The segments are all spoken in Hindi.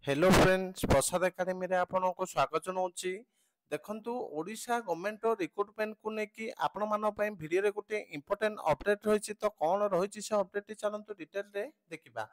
हेलो फ्रेंड्स प्रसाद एकेडमी रे आपनको स्वागत जनाऊँची। देखंतु ओडिशा गवर्नमेंट रिक्रुटमेंट को लेकिन आपण मान पई वीडियो रे गोटे इंपोर्टेंट अपडेट रही तो कौन रही से अपडेट चलतु डिटेल रे देखिबा।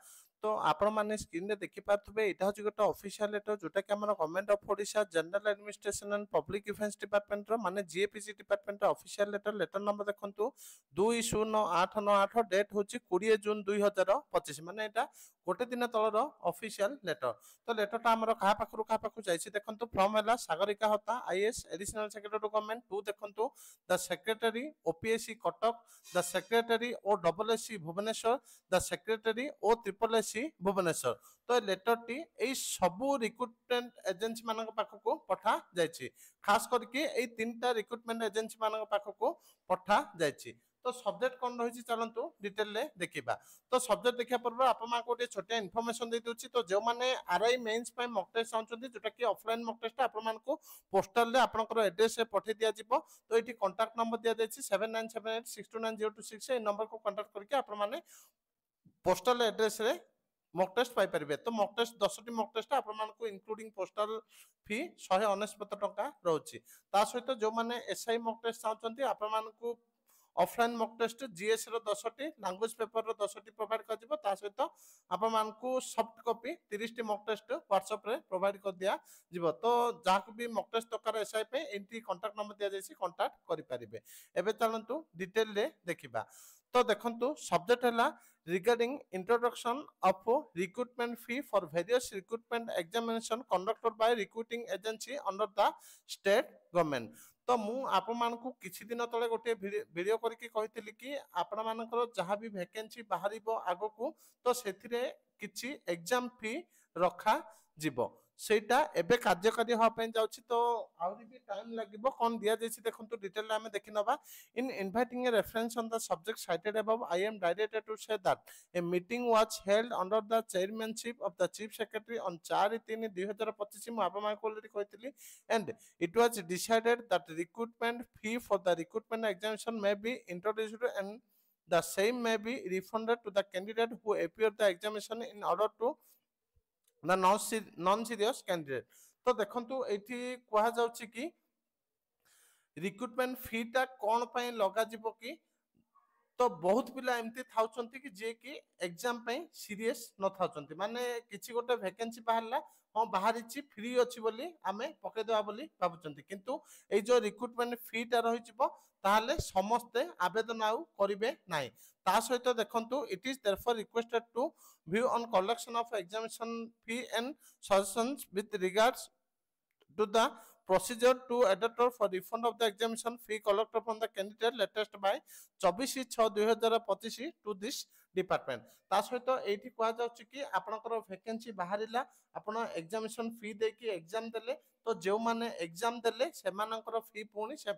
तो आपण माने स्क्रीन रे देखि पाथबे एटा होची गोटे ऑफिशियल लेटर जोटा कि हमर government of Odisha general administration and public defence department रो माने जीएपीसी डिपार्टमेंट रो ऑफिशियल लेटर नंबर देखंतु 2/0898 डेट होची 20 जून 2025 माने एटा गोटे दिन तलर ऑफिशियल लेटर। तो लेटरटा आमर क्या पाखु क्या पाखु जाइए देखो फ्रम है Sagarika Hota IAS additional secretary to government to देखो the secretary OPSC Cuttack the secretary O double SC Bhubaneswar the secretary O triple SC Bhubaneswar. तो लेटर टी सबू रिक्रुटमेंट एजेन्सी मान पाखक पठा जाइए खास करके तीनटा रिक्रुटमेंट एजेन्सी मान पाखक पठा जाइए। तो सब्जेक्ट कौन रही चलतु डिटेल रे देखिबा। तो सब्जेक्ट देखा पूर्व आपको गोटे छोटिया इनफॉरमेशन दे दूची। तो जो मैंने आरआई मेंस पे मॉक टेस्ट चाहते जोटा कि ऑफलाइन मॉक टेस्ट आपको पोस्टल रे आपनकर एड्रेस रे पठे दिया जिवो। तो ये कांटेक्ट नंबर दिया जायछि 7978629026 ए नंबर को कांटेक्ट करके आपण माने पोस्टल एड्रेस रे मॉक टेस्ट पाई परिबे। तो मॉक टेस्ट 10टी मॉक टेस्ट आपण मानको इंक्लूडिंग पोस्टल फी 199 टका रहउछि। ता सहित जो माने एसआई मॉक टेस्ट चाहते आपण मानको ऑफलाइन मॉक टेस्ट जीएस रो 10टी लैंग्वेज पेपर रो 10टी प्रोवाइड कर दिबो। ता सहित आपण मानको सॉफ्ट कॉपी 30टी मॉक टेस्ट व्हाट्सएप रे प्रोवाइड कर दिया जिवो। तो जाको भी मॉक टेस्ट दरकार एसआई पे एंटी कांटेक्ट नंबर दिया जायछि कांटेक्ट करि परिबे। एबे चलंतु डिटेल रे देखिबा। तो देखंतु सब्जेक्ट हला regarding introduction of recruitment fee for various recruitment examination conducted by recruiting agency under the state government. तो मु आप मानकु किछि दिन तले गोटे वीडियो करके कहितली कि आपण मानकर जहां भी वैकेंसी बाहरिबो आगो तो सेथिरे किछि एग्जाम फी रखा जिवो सेटा एबे कार्यकारी होआ पय जाउछि। तो आउरी भी टाइम लागिबो कोन दिया जैछि देखंतु डिटेल में देखि नबा। इन inviting a reference on the subject cited above I am directed to say that a meeting was held under the chairmanship of the chief secretary on 4/3/2025 मु आप मान को already कहितली and it was decided that recruitment fee for the recruitment examination may be introduced and the same may be refunded to the candidate who appeared the examination in order to the non serious candidate। तो देखंतु एठी कहा जाउछि कि रिक्रुटमेंट फी टा कोन पय लगा जिवो कि तो बहुत पिला एमती थाउचंती कि जे कि एग्जाम पे सीरियस न थाउचंती माने किछि गोटे वैकेंसी बाहरला हां बाहरिछि फ्री अछि बोली आमे पके देबा बोली भाबुचंती किंतु ए जो रिक्रुटमेंट फी टा रहि जिवो ताहाले समस्त आवेदन आउ करिवे नाही। ता सहित देखंतु it is therefore requested to view on collection of examination fee and suggestions with regards to the procedure to adapter for refund of the examination fee collected from the candidate latest by 24/6/2025 to this department। ता सहित एठी कहा जाउछि कि आपनकर वैकेंसी बाहरिला आपण एग्जामिनेशन फी दे कि एग्जाम देले तो जो माने एग्जाम देले से मानकर फी पुणी से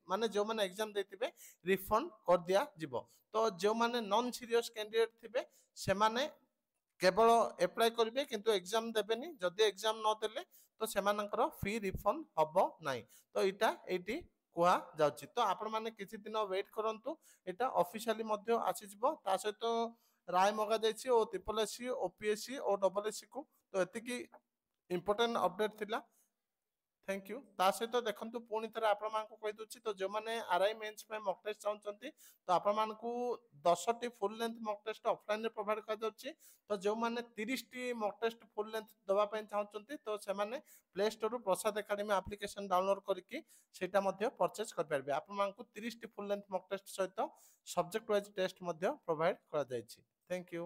माने जो माने एग्जाम देतिबे रिफंड कर दिया जिवो। तो जो माने नॉन सीरियस कैंडिडेट थिबे से माने केवल एप्लाई करेंगे किंतु एग्जाम देवेनि जदि एग्जाम न देले तो सेमानकर फी रिफंड हबो नाही। तो इटा एटी कुआ जाउछि। तो आपण माने किछि दिन वेट करंतु एटा ऑफिशियली मध्ये आसी जिवो। ता सहित राय मगा जायछि O triple SC OPSC O double SC को। तो एतिकी इंपोर्टेंट अपडेट थिला। Thank you. ता सहित देखंतु पुणी थरा आपण मानकु कहि दोछि। तो जो माने आरआई मेंस पे मॉक टेस्ट चाहउचंती तो आपण मानकु 10टी full length mock test offline रे प्रोवाइड कर दोछि। तो जो माने 30टी मॉक टेस्ट फुल लेंथ दबा पय चाहउचंती तो से माने प्ले स्टोर रु प्रसाद एकेडमी एप्लीकेशन डाउनलोड करके सेटा मध्ये परचेज कर परबे। आपण मानकु 30टी फुल लेंथ मॉक टेस्ट सहित सब्जेक्ट वाइज टेस्ट मध्ये प्रोवाइड करा जायछि। Thank you.